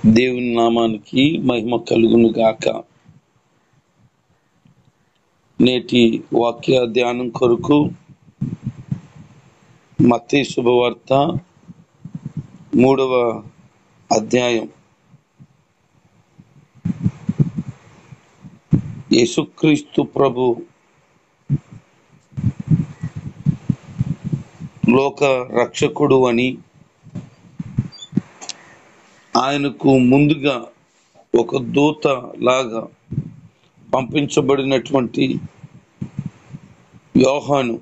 దేవుని నామానికి మహిమ కలుగును గాక. నేటి వాక్య ధ్యానం కొరకు మత్తయి శుభవార్త 3వ అధ్యాయం. యేసుక్రీస్తు ప్రభు లోక రక్షకుడు అని, ఆయనకు ముందుగా ఒక దూత లాగా పంపించబడినటువంటి యోహాను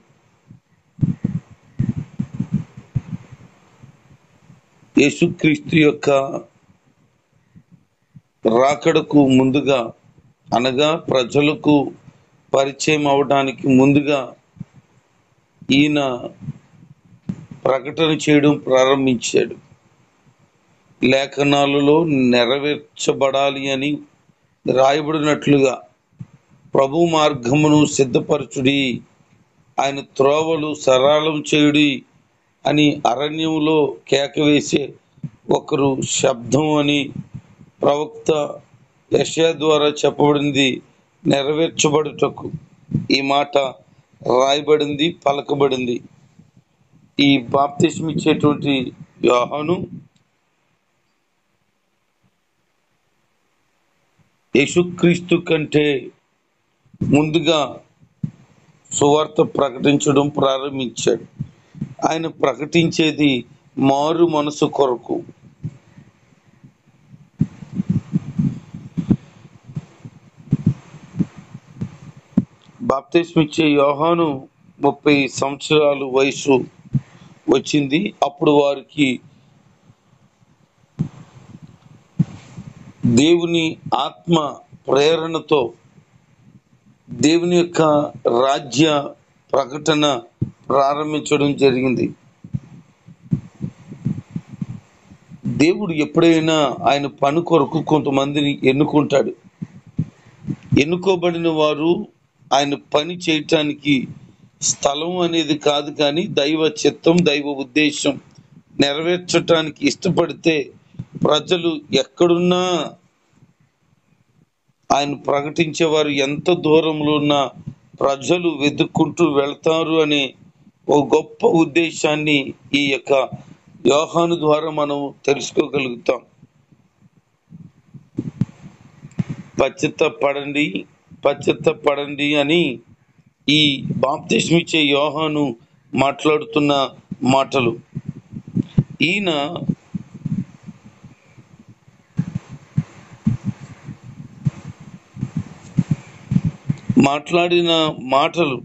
యేసుక్రీస్తు యొక్క రాకడకు ముందుగా, అనగా ప్రజలకు పరిచయం అవడానికి ముందుగా ఈయన ప్రకటన చేయడం ప్రారంభించాడు. లేఖనాలలో నెరవేర్చబడాలి అని రాయబడినట్లుగా ప్రభు మార్గమును సిద్ధపరచుడి, ఆయన త్రోవలు సరళం చేయుడి అని అరణ్యంలో కేకవేసే ఒకరు శబ్దం అని ప్రవక్త యెషయా ద్వారా చెప్పబడింది నెరవేర్చబడుటకు ఈ మాట రాయబడింది, పలకబడింది. ఈ బాప్తిస్మం ఇచ్చేటువంటి యోహాను యేసుక్రీస్తు కంటే ముందుగా సువార్త ప్రకటించడం ప్రారంభించాడు. ఆయన ప్రకటించేది మారు మనసు కొరకు. బాప్తిస్మం ఇచ్చే యోహాను 30 సంవత్సరాలు వయసు వచ్చింది. అప్పుడు వారికి దేవుని ఆత్మ ప్రేరణతో దేవుని యొక్క రాజ్య ప్రకటన ప్రారంభించడం జరిగింది. దేవుడు ఎప్పుడైనా ఆయన పని కొరకు కొంతమందిని ఎన్నుకుంటాడు. ఎన్నుకోబడిన వారు ఆయన పని చేయటానికి స్థలం అనేది కాదు, కానీ దైవ చిత్తం, దైవ ఉద్దేశం నెరవేర్చటానికి ఇష్టపడితే ప్రజలు ఎక్కడున్నా ఆయన ప్రకటించేవారు, ఎంత దూరంలో ఉన్నా ప్రజలు వెతుక్కుంటూ వెళ్తారు అనే ఒక గొప్ప ఉద్దేశాన్ని ఈ యొక్క యోహాను ద్వారా మనం తెలుసుకోగలుగుతాం. పశ్చాత్తాపపడండి అని ఈ బాప్తిస్మం ఇచ్చే యోహాను మాట్లాడుతున్న మాటలు. ఈయన మాట్లాడిన మాటలు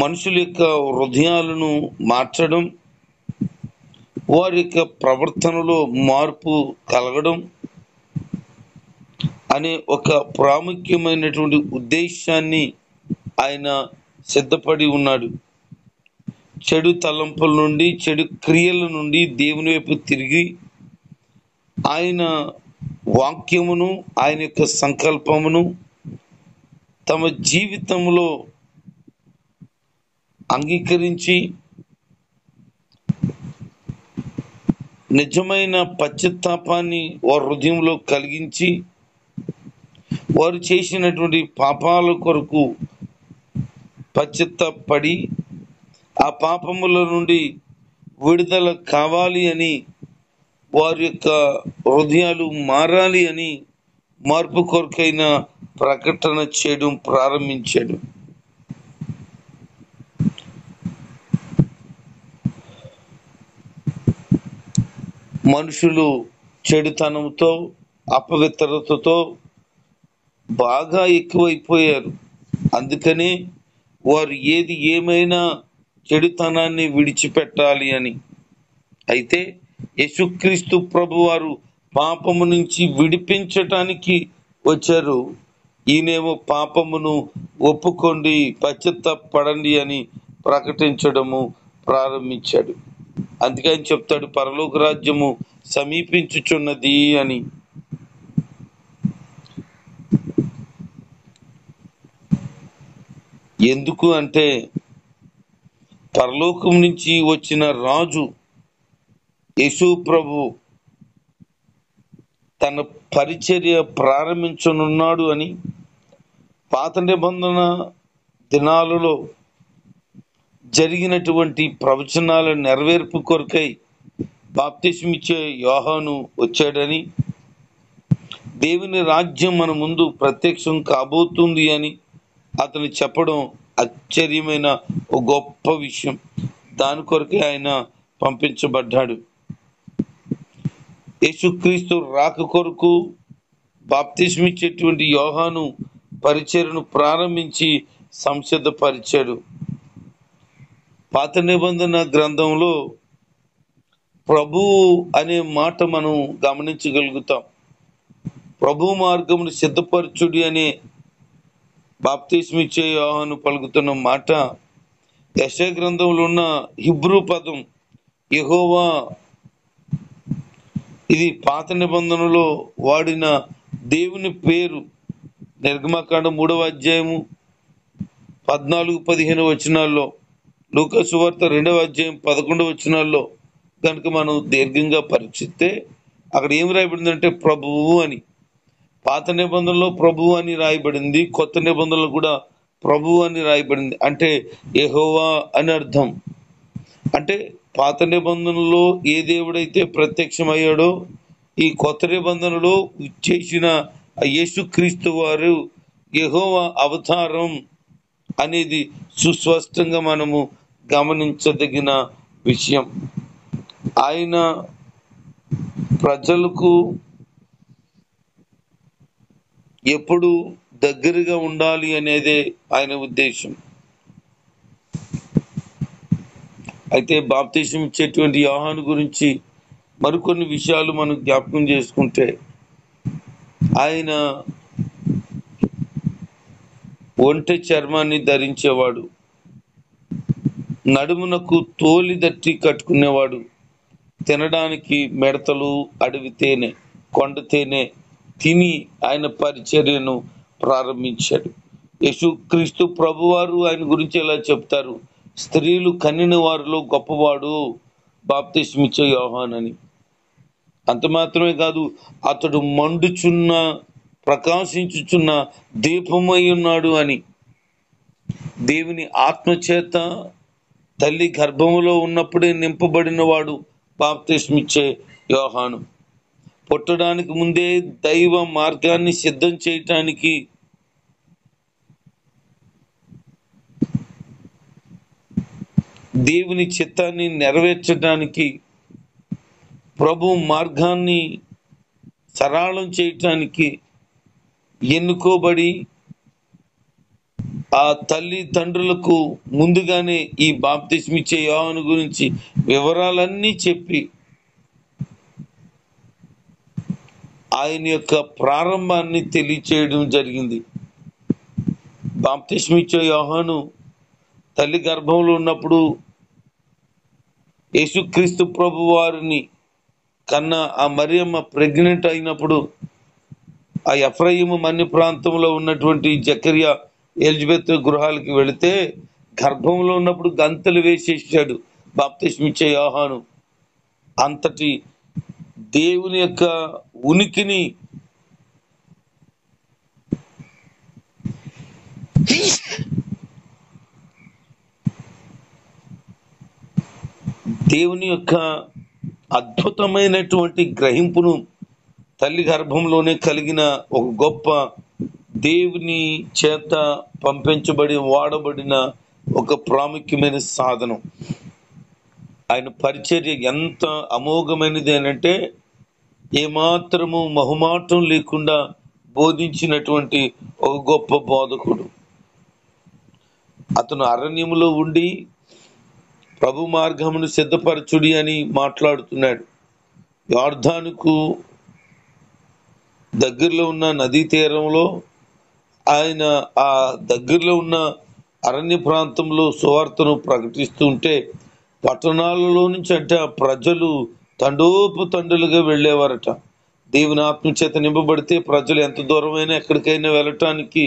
మనుషుల యొక్క హృదయాలను మార్చడం, వారి యొక్క ప్రవర్తనలో మార్పు కలగడం అనే ఒక ప్రాముఖ్యమైనటువంటి ఉద్దేశాన్ని ఆయన సిద్ధపడి ఉన్నాడు. చెడు తలంపుల నుండి, చెడు క్రియల నుండి దేవుని వైపు తిరిగి ఆయన వాక్యమును, ఆయన యొక్క సంకల్పమును తమ జీవితంలో అంగీకరించి నిజమైన పశ్చాత్తాపాన్ని వారి హృదయంలో కలిగించి వారు చేసినటువంటి పాపాల కొరకు పశ్చాత్తాపడి ఆ పాపముల నుండి విడుదల కావాలి అని, వారి యొక్క హృదయాలు మారాలి అని మార్పు కొరకైన ప్రకటన చేయడం ప్రారంభించాడు. మనుషులు చెడుతనంతో, అపవిత్రతతో బాగా ఎక్కువైపోయారు. అందుకనే వారు ఏది ఏమైనా చెడుతనాన్ని విడిచిపెట్టాలి అని. అయితే యేసుక్రీస్తు ప్రభు వారు పాపము నుంచి విడిపించటానికి వచ్చారు. ఈయనేమో పాపమును ఒప్పుకోండి, పశ్చాత్తాపపడండి అని ప్రకటించడము ప్రారంభించాడు. అందుకే ఆయన చెప్తాడు, పరలోక రాజ్యము సమీపించుచున్నది అని. ఎందుకు అంటే పరలోకం నుంచి వచ్చిన రాజు యేసు ప్రభు తన పరిచర్య ప్రారంభించనున్నాడు అని పాత నిబంధన దినాలలో జరిగినటువంటి ప్రవచనాల నెరవేర్పు కొరకై బాప్తిస్మిచ్చే యోహాను వచ్చాడని, దేవుని రాజ్యం మన ముందు ప్రత్యక్షం కాబోతుంది అని అతను చెప్పడం ఆశ్చర్యమైన ఒక గొప్ప విషయం. దాని కొరకే ఆయన పంపించబడ్డాడు. యేసుక్రీస్తు రాక కొరకు బాప్తిస్మిచ్చేటువంటి యోహాను పరిచర్యను ప్రారంభించి సంసిద్ధపరిచాడు. పాత నిబంధన గ్రంథంలో ప్రభువు అనే మాట మనం గమనించగలుగుతాం. ప్రభు మార్గమును సిద్ధపరచుడి అనే బాప్తిస్మిచ్చే యోహాను పలుకుతున్న మాట యెషయా గ్రంథంలో ఉన్న హిబ్రూ పదం యెహోవా. ఇది పాత నిబంధనలో వాడిన దేవుని పేరు. నిర్గమకాండం 3వ అధ్యాయము 14-15 వచనాల్లో, లూకా సువార్త 2వ అధ్యాయం 11 వచనాల్లో కనుక మనం దీర్ఘంగా పరీక్షిస్తే అక్కడ ఏం రాయబడిందంటే ప్రభువు అని. పాత నిబంధనలో ప్రభువు అని రాయబడింది, కొత్త నిబంధనలో కూడా ప్రభువు అని రాయబడింది. అంటే యెహోవా అని అర్థం. అంటే పాత నిబంధనలో ఏ దేవుడైతే ప్రత్యక్షమయ్యాడో ఈ కొత్త నిబంధనలో చేసిన యేసుక్రీస్తు వారు యెహోవా అవతారం అనేది సుస్పష్టంగా మనము గమనించదగిన విషయం. ఆయన ప్రజలకు ఎప్పుడు దగ్గరగా ఉండాలి అనేదే ఆయన ఉద్దేశం. అయితే బాప్తిసం ఇచ్చేటువంటి యోహాను గురించి మరికొన్ని విషయాలు మనం జ్ఞాపకం చేసుకుంటే, ఆయన ఒంటె చర్మాన్ని ధరించేవాడు, నడుమునకు తోలి దట్టి కట్టుకునేవాడు, తినడానికి మిడతలు, అడవి తేనె, కొండ తేనె తిని ఆయన పరిచర్యను ప్రారంభించాడు. యేసుక్రీస్తు ప్రభువారు ఆయన గురించి ఎలా చెప్తారు, స్త్రీలు కనిన వారిలో గొప్పవాడు బాప్తిస్మిచ్చే యోహాను అని. అంత మాత్రమే కాదు, అతడు మండుచున్న ప్రకాశించుచున్న దీపమై ఉన్నాడు అని. దేవుని ఆత్మచేత తల్లి గర్భములో ఉన్నప్పుడే నింపబడిన వాడు బాప్తిస్మిచ్చే యోహాను. పుట్టడానికి ముందే దైవ మార్గాన్ని సిద్ధం చేయటానికి దేవుని చిత్తాన్ని నెరవేర్చడానికి ప్రభు మార్గాన్ని సరళం చేయటానికి ఎన్నుకోబడి ఆ తల్లిదండ్రులకు ముందుగానే ఈ బాప్తిస్మిచ్చే యోహాను గురించి వివరాలన్నీ చెప్పి ఆయన యొక్క ప్రారంభాన్ని తెలియచేయడం జరిగింది. బాప్తిస్మిచ్చే యోహాను తల్లి గర్భంలో ఉన్నప్పుడు యేసుక్రీస్తు ప్రభు వారిని కన్నా ఆ మరియమ్మ ప్రెగ్నెంట్ అయినప్పుడు ఆ ఎఫ్రాయిము మన్య ప్రాంతంలో ఉన్నటువంటి జకర్యా ఎలిజబెత్ గృహాలకి వెళితే గర్భంలో ఉన్నప్పుడు గంతలు వేసేసాడు బాప్తిస్మిచ్చే యోహాను. అంతటి దేవుని యొక్క ఉనికిని దేవుని యొక్క అద్భుతమైనటువంటి గ్రహింపును తల్లి గర్భంలోనే కలిగిన ఒక గొప్ప దేవుని చేత పంపించబడి వాడబడిన ఒక ప్రాముఖ్యమైన సాధనం. ఆయన పరిచర్య ఎంత అమోఘమైనది అనంటే ఏమాత్రము మొహమాటం లేకుండా బోధించినటువంటి ఒక గొప్ప బోధకుడు. అతను అరణ్యములో ఉండి ప్రభు మార్గమును సిద్ధపరచుడి అని మాట్లాడుతున్నాడు. యోర్దానుకు దగ్గరలో ఉన్న నదీ తీరంలో ఆయన ఆ దగ్గరలో ఉన్న అరణ్య ప్రాంతంలో సువార్తను ప్రకటిస్తుంటే పట్టణాలలో నుంచి అంటే ఆ ప్రజలు తండోపు తండ్రులుగా వెళ్ళేవారట. దేవుని ఆత్మచేత నింపబడితే ప్రజలు ఎంత దూరమైనా ఎక్కడికైనా వెళ్ళటానికి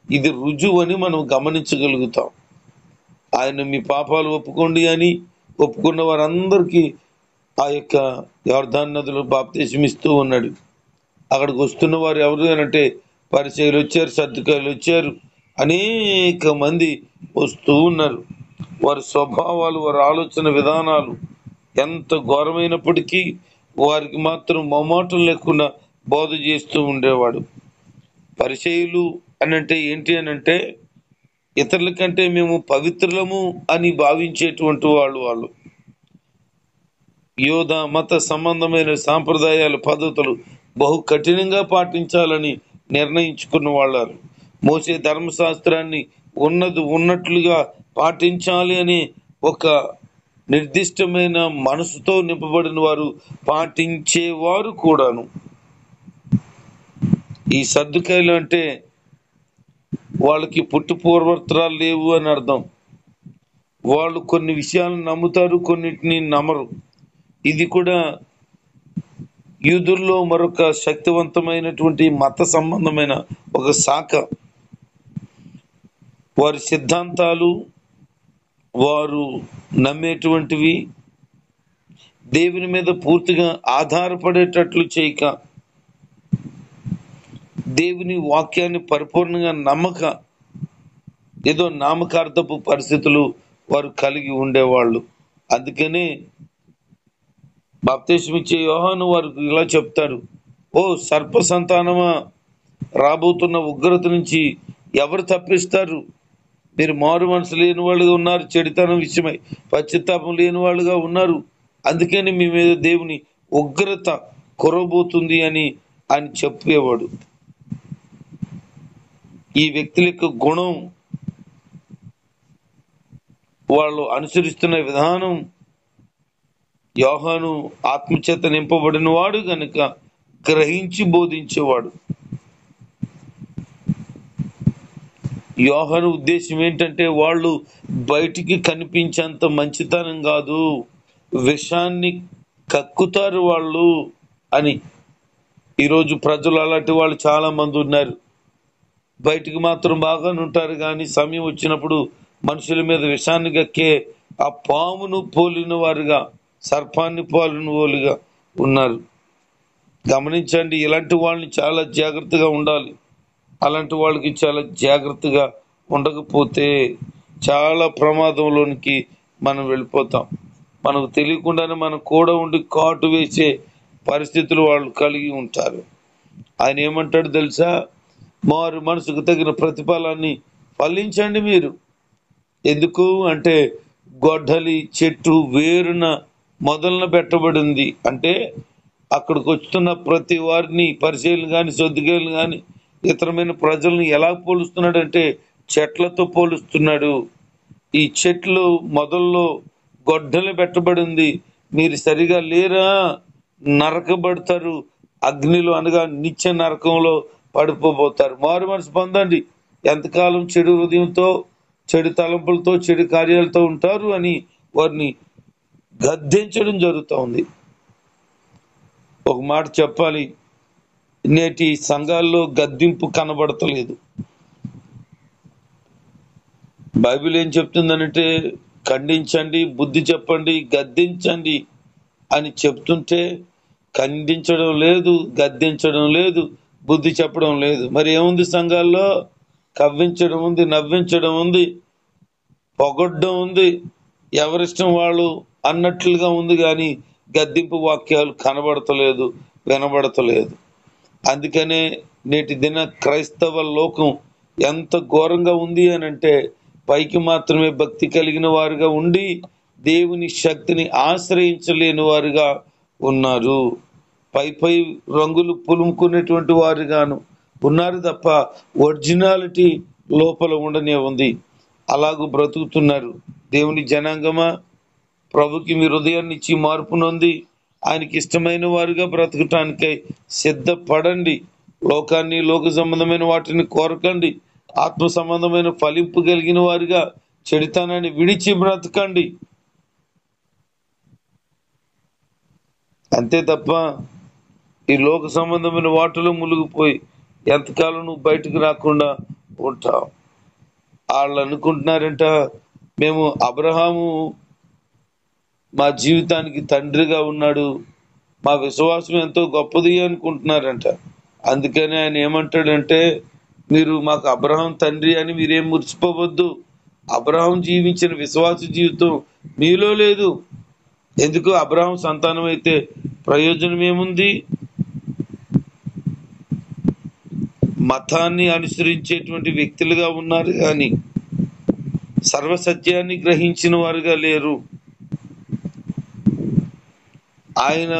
ఇది రుజువు అని మనం గమనించగలుగుతాం. ఆయన మీ పాపాలు ఒప్పుకోండి అని ఒప్పుకున్న వారందరికీ ఆ యొక్క యోర్దాను నదిలో బాప్తిసం ఇస్తూ ఉన్నాడు. అక్కడికి వస్తున్న వారు ఎవరు అని అంటే పరిచయులు వచ్చారు, సర్దుకాయలు వచ్చారు, అనేక మంది వస్తూ ఉన్నారు. వారి స్వభావాలు, వారి ఆలోచన విధానాలు ఎంత ఘోరమైనప్పటికీ వారికి మాత్రం మొమాటం లేకుండా బోధ చేస్తూ ఉండేవాడు. పరిచయులు అని అంటే ఏంటి అని అంటే ఇతరుల కంటే మేము పవిత్రులము అని భావించేటువంటి వాళ్ళు. యోధ మత సంబంధమైన సాంప్రదాయాలు, పద్ధతులు బహు కఠినంగా పాటించాలని నిర్ణయించుకున్న వాళ్ళు. మోసే ధర్మశాస్త్రాన్ని ఉన్నట్లుగా పాటించాలి అని ఒక నిర్దిష్టమైన మనసుతో నింపబడిన వారు, పాటించేవారు కూడాను. ఈ సర్దుకాయలు అంటే వాళ్ళకి పుట్టు పూర్వత్రాలు లేవు అని అర్థం. వాళ్ళు కొన్ని విషయాలను నమ్ముతారు, కొన్నిటిని నమ్మరు. ఇది కూడా యూదుల్లో మరొక శక్తివంతమైనటువంటి మత సంబంధమైన ఒక శాఖ. వారి సిద్ధాంతాలు, వారు నమ్మేటువంటివి దేవుని మీద పూర్తిగా ఆధారపడేటట్లు చేయక, దేవుని వాక్యాన్ని పరిపూర్ణంగా నమ్మక, ఏదో నామకార్థపు పరిస్థితులు వారు కలిగి ఉండేవాళ్ళు. అందుకనే బాప్తిసం ఇచ్చే యోహాను వారికి ఇలా చెప్తాడు, ఓ సర్ప సంతానమా, రాబోతున్న ఉగ్రత నుంచి ఎవరు తప్పిస్తారు? మీరు మారు మనసు లేని వాళ్ళుగా ఉన్నారు, చెడుతనం విషయమై పశ్చాత్తాపం లేని వాళ్ళుగా ఉన్నారు. అందుకని మీ మీద దేవుని ఉగ్రత కురవబోతుంది అని ఆయన చెప్పేవాడు. ఈ వ్యక్తుల యొక్క గుణం, వాళ్ళు అనుసరిస్తున్న విధానం, యోహాను ఆత్మచేత నింపబడిన వాడు గనుక గ్రహించి బోధించేవాడు. యోహాను ఉద్దేశం ఏంటంటే వాళ్ళు బయటికి కనిపించేంత మంచితనం కాదు, విషాన్ని కక్కుతారు వాళ్ళు అని. ఈరోజు ప్రజలు అలాంటి వాళ్ళు చాలా మంది ఉన్నారు. బయటికి మాత్రం బాగానే ఉంటారు, కానీ సమయం వచ్చినప్పుడు మనుషుల మీద విషాన్ని కక్కే ఆ పామును పోలిన వారుగా, సర్పాన్ని పోలిన వాళ్ళుగా ఉన్నారు. గమనించండి, ఇలాంటి వాళ్ళని చాలా జాగ్రత్తగా ఉండాలి. అలాంటి వాళ్ళకి చాలా జాగ్రత్తగా ఉండకపోతే చాలా ప్రమాదంలోనికి మనం వెళ్ళిపోతాం. మనకు తెలియకుండానే మనం కూడా ఉండి కాటు వేసే పరిస్థితులు వాళ్ళు కలిగి ఉంటారు. ఆయన ఏమంటాడు తెలుసా? మారు మనసుకు తగిన ప్రతిఫలాన్ని ఫలించండి మీరు. ఎందుకు అంటే గొడ్డలి చెట్టు వేరున మొదలున పెట్టబడింది. అంటే అక్కడికి వస్తున్న ప్రతి వారిని, పరిచయాలు కానీ, సొద్దుగాయలు కానీ, ఇతరమైన ప్రజలను ఎలా పోలుస్తున్నాడంటే చెట్లతో పోలుస్తున్నాడు. ఈ చెట్లు మొదల్లో గొడ్డలి పెట్టబడింది, మీరు సరిగా లేరా నరకబడతారు, అగ్నిలో అనగా నిత్య నరకంలో పడిపోబోతారు. మారు మనసు పొందండి. ఎంతకాలం చెడు హృదయంతో, చెడు తలంపులతో, చెడు కార్యాలతో ఉంటారు అని వారిని గద్దించడం జరుగుతూ ఉంది. ఒక మాట చెప్పాలి, నేటి సంఘాల్లో గద్దింపు కనబడతలేదు. బైబిల్ ఏం చెప్తుందనంటే ఖండించండి, బుద్ధి చెప్పండి, గద్దించండి అని చెప్తుంటే ఖండించడం లేదు, గద్దించడం లేదు, బుద్ధి చెప్పడం లేదు. మరి ఏముంది సంఘాల్లో? కవ్వించడం ఉంది, నవ్వించడం ఉంది, పొగడ్డం ఉంది, ఎవరిష్టం వాళ్ళు అన్నట్లుగా ఉంది, కానీ గద్దింపు వాక్యాలు కనబడతలేదు, వినబడతలేదు. అందుకనే నేటి దిన క్రైస్తవ లోకం ఎంత ఘోరంగా ఉంది అని అంటే పైకి మాత్రమే భక్తి కలిగిన వారుగా ఉండి దేవుని శక్తిని ఆశ్రయించలేని వారుగా ఉన్నారు. పై రంగులు పులుముకునేటువంటి వారుగాను ఉన్నారు తప్ప ఒరిజినాలిటీ లోపల ఉండనే ఉంది. అలాగూ బ్రతుకుతున్నారు. దేవుని జనాంగమా, ప్రభుకి మీ హృదయాన్ని ఇచ్చి మార్పు నొంది ఆయనకి ఇష్టమైన వారుగా బ్రతకటానికై సిద్ధపడండి. లోకాన్ని, లోక సంబంధమైన వాటిని కోరకండి. ఆత్మ సంబంధమైన ఫలింపు కలిగిన వారుగా చెడుతనాన్ని విడిచి బ్రతకండి. అంతే తప్ప ఈ లోక సంబంధమైన వాటిలో మునిగిపోయి ఎంతకాలం నువ్వు బయటకు రాకుండా ఉంటావు. వాళ్ళు అనుకుంటున్నారంట, మేము అబ్రహాము మా జీవితానికి తండ్రిగా ఉన్నాడు, మా విశ్వాసం ఎంతో గొప్పది అనుకుంటున్నారంట. అందుకని ఆయన ఏమంటాడంటే, మీరు మాకు అబ్రహాం తండ్రి అని మీరేం మురిసిపోవద్దు. అబ్రహాం జీవించిన విశ్వాస జీవితం మీలో లేదు. ఎందుకు? అబ్రహాం సంతానం అయితే ప్రయోజనం ఏముంది? మతాన్ని అనుసరించేటువంటి వ్యక్తులుగా ఉన్నారు కానీ సర్వసత్యాన్ని గ్రహించిన వారుగా లేరు. ఆయన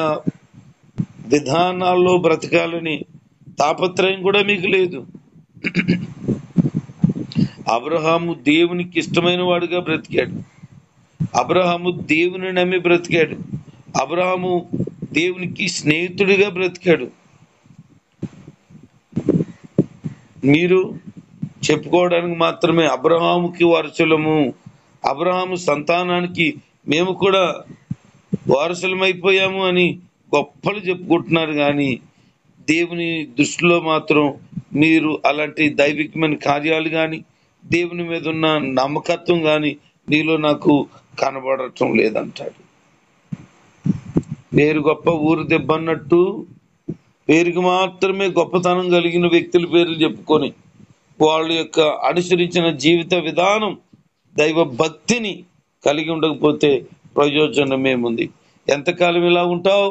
విధానాల్లో బ్రతకాలని తాపత్రయం కూడా మీకు లేదు. అబ్రహాము దేవునికి ఇష్టమైన వాడుగా బ్రతికాడు. అబ్రహాము దేవుని నమ్మి బ్రతికాడు. అబ్రహాము దేవునికి స్నేహితుడిగా బ్రతికాడు. మీరు చెప్పుకోవడానికి మాత్రమే అబ్రహాముకి వారసులము, అబ్రహాము సంతానానికి మేము కూడా వారసులమైపోయాము అని గొప్పలు చెప్పుకుంటున్నారు. కానీ దేవుని దృష్టిలో మాత్రం మీరు అలాంటి దైవికమైన కార్యాలు కానీ దేవుని మీద ఉన్న నమ్మకత్వం కానీ నీలో నాకు కనబడటం లేదంటాడు. పేరు గొప్ప ఊరు దెబ్బ అన్నట్టు పేరుకి మాత్రమే గొప్పతనం కలిగిన వ్యక్తుల పేర్లు చెప్పుకొని వాళ్ళ యొక్క అనుసరించిన జీవిత విధానం దైవ భక్తిని కలిగి ఉండకపోతే ప్రయోజనం ఏముంది? ఎంతకాలం ఇలా ఉంటావు?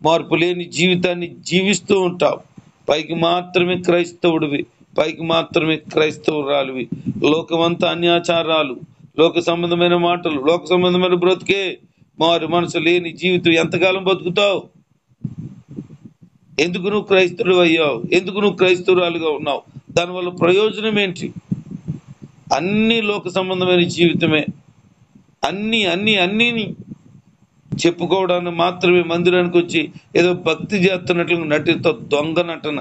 మార్పు లేని జీవితాన్ని జీవిస్తూ ఉంటావు. పైకి మాత్రమే క్రైస్తవుడివి, పైకి మాత్రమే క్రైస్తవురాలివి. లోకమంతా అన్యాచారాలు, లోక సంబంధమైన మాటలు, లోక సంబంధమైన బ్రతుకే. మారు మనసు లేని జీవితం ఎంతకాలం బతుకుతావు? ఎందుకు నువ్వు క్రైస్తవుడు అయ్యావు? ఎందుకు నువ్వు క్రైస్తవురాలుగా ఉన్నావు? దానివల్ల ప్రయోజనం ఏంటి? అన్ని లోక సంబంధమైన జీవితమే. అన్ని చెప్పుకోవడానికి మాత్రమే మందిరానికి వచ్చి ఏదో భక్తి చేస్తున్నట్లు నటితో దొంగ నటన.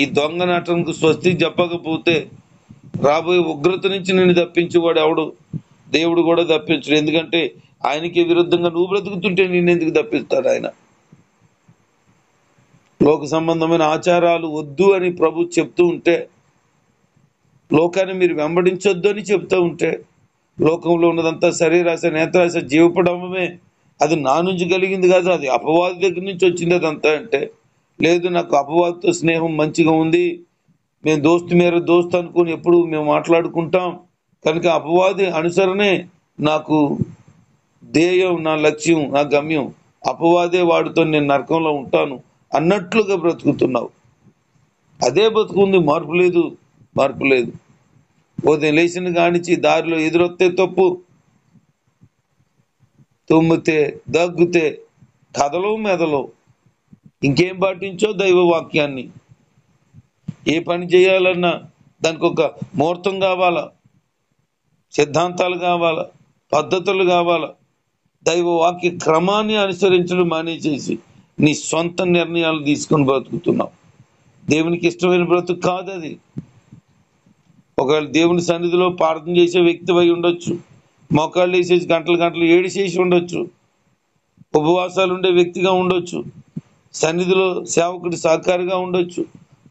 ఈ దొంగ నటనకు స్వస్తి చెప్పకపోతే రాబోయే ఉగ్రత నుంచి నిన్ను తప్పించేవాడు ఎవడు? దేవుడు కూడా తప్పించడు. ఎందుకంటే ఆయనకి విరుద్ధంగా నువ్వు బ్రతుకుతుంటే నిన్నెందుకు తప్పిస్తాడు ఆయన? లోక సంబంధమైన ఆచారాలు వద్దు అని ప్రభు చెప్తూ ఉంటే, లోకాన్ని మీరు వెంబడించొద్దు అని చెప్తూ ఉంటే, లోకంలో ఉన్నదంతా శరీరాశ నేత్రాశ జీవపడమే, అది నా నుంచి కలిగింది కాదు, అది అపవాది దగ్గర నుంచి వచ్చింది అదంతా అంటే, లేదు నాకు అపవాదితో స్నేహం మంచిగా ఉంది, మేము దోస్తు అనుకుని ఎప్పుడు మేము మాట్లాడుకుంటాం, కనుక అపవాది అనుసరణే నాకు ధ్యేయం, నా లక్ష్యం, నా గమ్యం, అపవాదే వాడితో నేను నరకంలో ఉంటాను అన్నట్లుగా బ్రతుకుతున్నావు. అదే బతుకుంది, మార్పు లేదు. ఉదయం లేచిన కానించి దారిలో ఎదురొస్తే తప్పు, తుమ్మితే దగ్గితే కథలో మెదలో ఇంకేం పాటించో దైవ వాక్యాన్ని. ఏ పని చేయాలన్నా దానికి ఒక ముహూర్తం కావాలా, సిద్ధాంతాలు కావాలా, పద్ధతులు కావాలా. దైవ వాక్య క్రమాన్ని అనుసరించడం మానేసేసి నీ సొంత నిర్ణయాలు తీసుకొని బ్రతుకుతున్నావు. దేవునికి ఇష్టమైన బ్రతుకు కాదు అది. ఒకవేళ దేవుని సన్నిధిలో ప్రార్థన చేసే వ్యక్తి అయి ఉండొచ్చు, మోకాళ్ళు వేసేసి గంటలు ఏడిసేసి ఉండొచ్చు, ఉపవాసాలు ఉండే వ్యక్తిగా ఉండొచ్చు, సన్నిధిలో సేవకుడి సహకారిగా ఉండొచ్చు,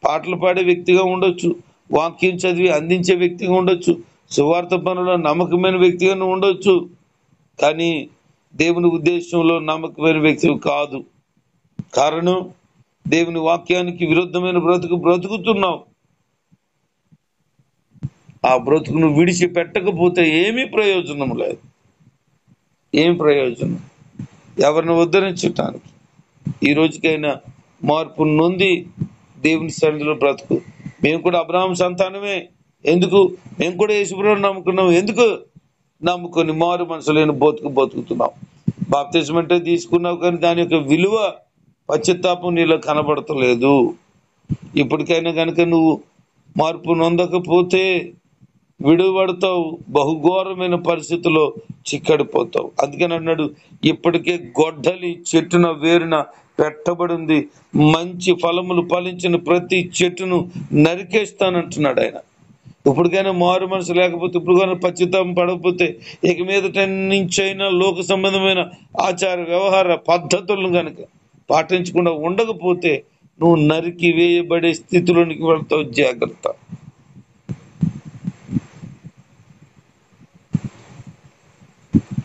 పాటలు పాడే వ్యక్తిగా ఉండొచ్చు, వాక్యం చదివి అందించే వ్యక్తిగా ఉండొచ్చు, సువార్త పనుల నమ్మకమైన వ్యక్తిగా ఉండొచ్చు. కానీ దేవుని ఉద్దేశంలో నమ్మకమైన వ్యక్తి కాదు. కారణం దేవుని వాక్యానికి విరుద్ధమైన బ్రతుకుతున్నావు. ఆ బ్రతుకును విడిచిపెట్టకపోతే ఏమీ ప్రయోజనం లేదు. ఏం ప్రయోజనం? ఎవరిని ఉద్ధరించటానికి? ఈ రోజుకైనా మార్పు నొంది దేవుని సన్నిధిలో బ్రతుకు. మేము కూడా అబ్రహాం సంతానమే. ఎందుకు? మేము కూడా యేసుప్రభువుని నమ్ముకున్నాం. ఎందుకు? నమ్ముకొని మారు మనసు లేని బతుకుతున్నాం. బాప్తిస్మం అంటే తీసుకున్నావు, కానీ దాని యొక్క విలువ, పశ్చాత్తాపం నీలో కనబడతలేదు. ఇప్పటికైనా కనుక నువ్వు మార్పు నొందకపోతే విడువడతావు, బహుఘోరమైన పరిస్థితుల్లో చిక్కడిపోతావు. అందుకని అన్నాడు, ఇప్పటికే గొడ్డలి చెట్టున వేరున పెట్టబడింది, మంచి ఫలములు ఫలించిన ప్రతి చెట్టును నరికేస్తానంటున్నాడు ఆయన. ఇప్పటికైనా మారు మనసు లేకపోతే, ఇప్పుడు కానీ పశ్చాత్తాపం పడకపోతే, ఇక మీదట నుంచైనా లోక సంబంధమైన ఆచార వ్యవహార పద్ధతులను కనుక పాటించకుండా ఉండకపోతే నువ్వు నరికి వేయబడే స్థితిలోనికి వెళ్తావు. జాగ్రత్త.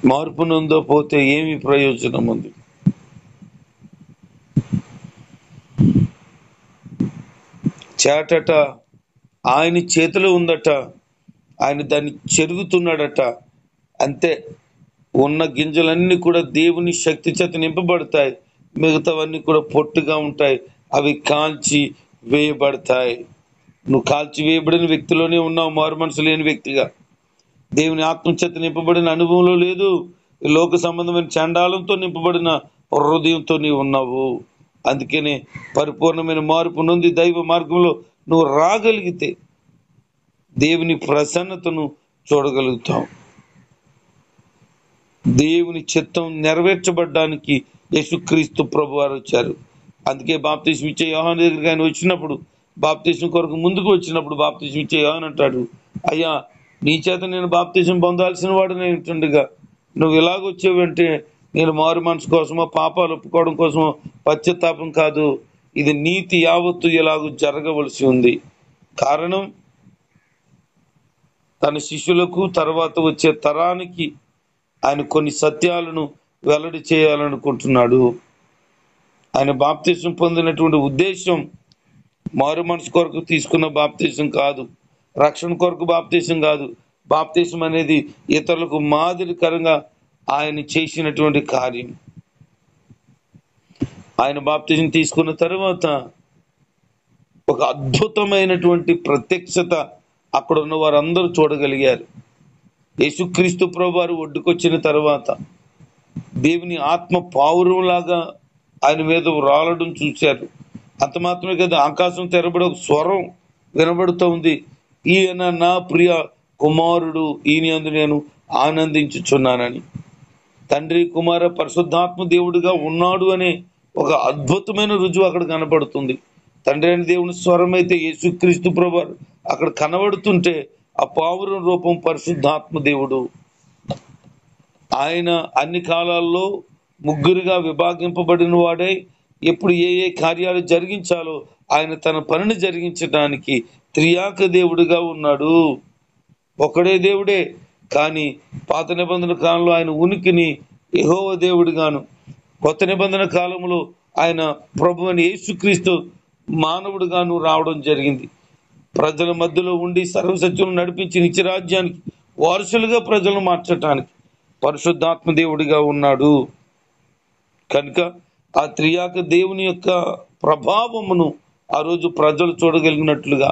మార్పు నొందకపోతే ఏమి ప్రయోజనం ఉంది? చేటట ఆయన చేతిలో ఉందట, ఆయన దాన్ని చెరుగుతున్నాడట. అంతే, ఉన్న గింజలన్నీ కూడా దేవుని శక్తి చేత నింపబడతాయి, మిగతావన్నీ కూడా పొట్టుగా ఉంటాయి, అవి కాల్చి వేయబడతాయి. నువ్వు కాల్చి వేయబడిన వ్యక్తిలోనే ఉన్నావు, మారు మనసు లేని వ్యక్తిగా. దేవుని ఆత్మచేత నింపబడిన అనుభవంలో లేదు, లోక సంబంధమైన చండాలంతో నింపబడిన హృదయంతో నీవు ఉన్నావు. అందుకనే పరిపూర్ణమైన మార్పు నొంది దైవ మార్గంలో నువ్వు రాగలిగితే దేవుని ప్రసన్నతను చూడగలుగుతావు. దేవుని చిత్తం నెరవేర్చబడ్డానికి యేసుక్రీస్తు ప్రభువారు వచ్చారు. అందుకే బాప్తిస్మం ఇచ్చే యోహాను దగ్గరికి ఆయన వచ్చినప్పుడు, బాప్తిస్మం కొరకు ముందుకు వచ్చినప్పుడు బాప్తిస్మం ఇచ్చే యోహాను అంటాడు, అయ్యా నీ చేత నేను బాప్తిస్మం పొందాల్సిన వాడు నేనుంటుండగా నువ్వు ఇలాగొచ్చావంటే నేను మారు మనసు కోసమో పాపాలు ఒప్పుకోవడం కోసమో పశ్చాత్తాపం కాదు, ఇది నీతి యావత్తు ఇలాగూ జరగవలసి ఉంది. కారణం తన శిష్యులకు తర్వాత వచ్చే తరానికి ఆయన కొన్ని సత్యాలను వెల్లడి చేయాలనుకుంటున్నాడు. ఆయన బాప్తిస్మం పొందినటువంటి ఉద్దేశం మారు మనసు కొరకు తీసుకున్న బాప్తిస్మం కాదు, రక్షణ కొరకు బాప్తిస్మం కాదు. బాప్తిస్మం అనేది ఇతరులకు మాదిరికరంగా ఆయన చేసినటువంటి కార్యం. ఆయన బాప్తిస్మం తీసుకున్న తర్వాత ఒక అద్భుతమైనటువంటి ప్రత్యక్షత అక్కడ ఉన్న వారందరూ చూడగలిగారు. యేసుక్రీస్తు ప్రభువారు ఒడ్డుకొచ్చిన తర్వాత దేవుని ఆత్మ పావురంలాగా ఆయన మీద రాలడం చూశారు. అంత మాత్రమే కదా, ఆకాశం తెరబడి ఒక స్వరం వినబడుతూ ఉంది, ఈయన నా ప్రియ కుమారుడు, ఈయన యందు నేను ఆనందించుచున్నానని. తండ్రి కుమార పరిశుద్ధాత్మ దేవుడిగా ఉన్నాడు అనే ఒక అద్భుతమైన రుజువు అక్కడ కనబడుతుంది. తండ్రి అయిన దేవుని స్వరం అయితే యేసుక్రీస్తు ప్రభువారు అక్కడ కనబడుతుంటే ఆ పావురం రూపం పరిశుద్ధాత్మ దేవుడు. ఆయన అన్ని కాలాల్లో ముగ్గురుగా విభాగింపబడిన వాడై ఎప్పుడు ఏ ఏ కార్యాలు జరిగించాలో ఆయన తన పనిని జరిగించడానికి త్రియాక దేవుడిగా ఉన్నాడు. ఒకడే దేవుడే, కానీ పాత నిబంధన కాలంలో ఆయన ఉనికిని యెహోవా దేవుడిగాను, కొత్త నిబంధన కాలంలో ఆయన ప్రభు అని యేసుక్రీస్తు మానవుడిగాను రావడం జరిగింది. ప్రజల మధ్యలో ఉండి సర్వసత్యం నడిపించి నిత్యరాజ్యానికి వారసులుగా ప్రజలను మార్చటానికి పరిశుద్ధాత్మ దేవుడిగా ఉన్నాడు. కనుక ఆ త్రియాక దేవుని యొక్క ప్రభావమును ఆ రోజు ప్రజలు చూడగలిగినట్లుగా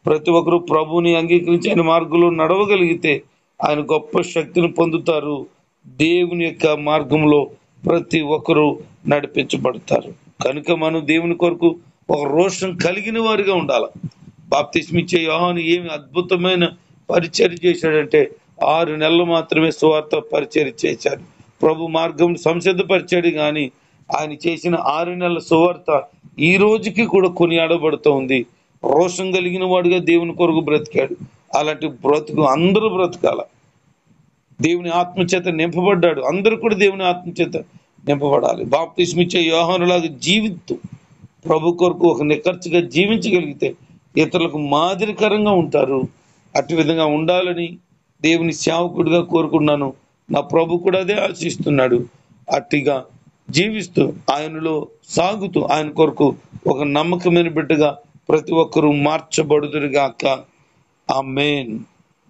ప్రతి ఒక్కరూ ప్రభువుని అంగీకరించి ఆయన మార్గంలో నడవగలిగితే ఆయన గొప్ప శక్తిని పొందుతారు. దేవుని యొక్క మార్గంలో ప్రతి ఒక్కరూ నడిపించబడతారు. కనుక మనం దేవుని కొరకు ఒక రోషం కలిగిన వారిగా ఉండాలి. బాప్తిస్మం ఇచ్చే యోహాను ఏమి అద్భుతమైన పరిచర్య చేశాడంటే 6 నెలలు మాత్రమే సువార్త పరిచర్య చేశాడు. ప్రభు మార్గం సంసిద్ధపరిచాడు, కానీ ఆయన చేసిన 6 నెలల సువార్త ఈ రోజుకి కూడా కొనియాడబడుతూ ఉంది. రోషం కలిగిన వాడుగా దేవుని కొరకు బ్రతికాడు. అలాంటి బ్రతుకు అందరూ బ్రతకాల. దేవుని ఆత్మచేత నింపబడ్డాడు, అందరూ కూడా దేవుని ఆత్మచేత నింపబడాలి. బాప్తిస్మం ఇచ్చే యోహానులాగా జీవిస్తూ ప్రభు కొరకు ఒక నిఖర్చుగా జీవించగలిగితే ఇతరులకు మాదిరికరంగా ఉంటారు. అటు విధంగా ఉండాలని దేవుని సేవకుడిగా కోరుకున్నాను. నా ప్రభు కూడా అదే ఆశిస్తున్నాడు. అట్టిగా జీవిస్తూ ఆయనలో సాగుతూ ఆయన కొరకు ఒక నమ్మకమైన బిడ్డగా ప్రతి ఒక్కరూ మార్చబడుదురుగాక. ఆమేన్.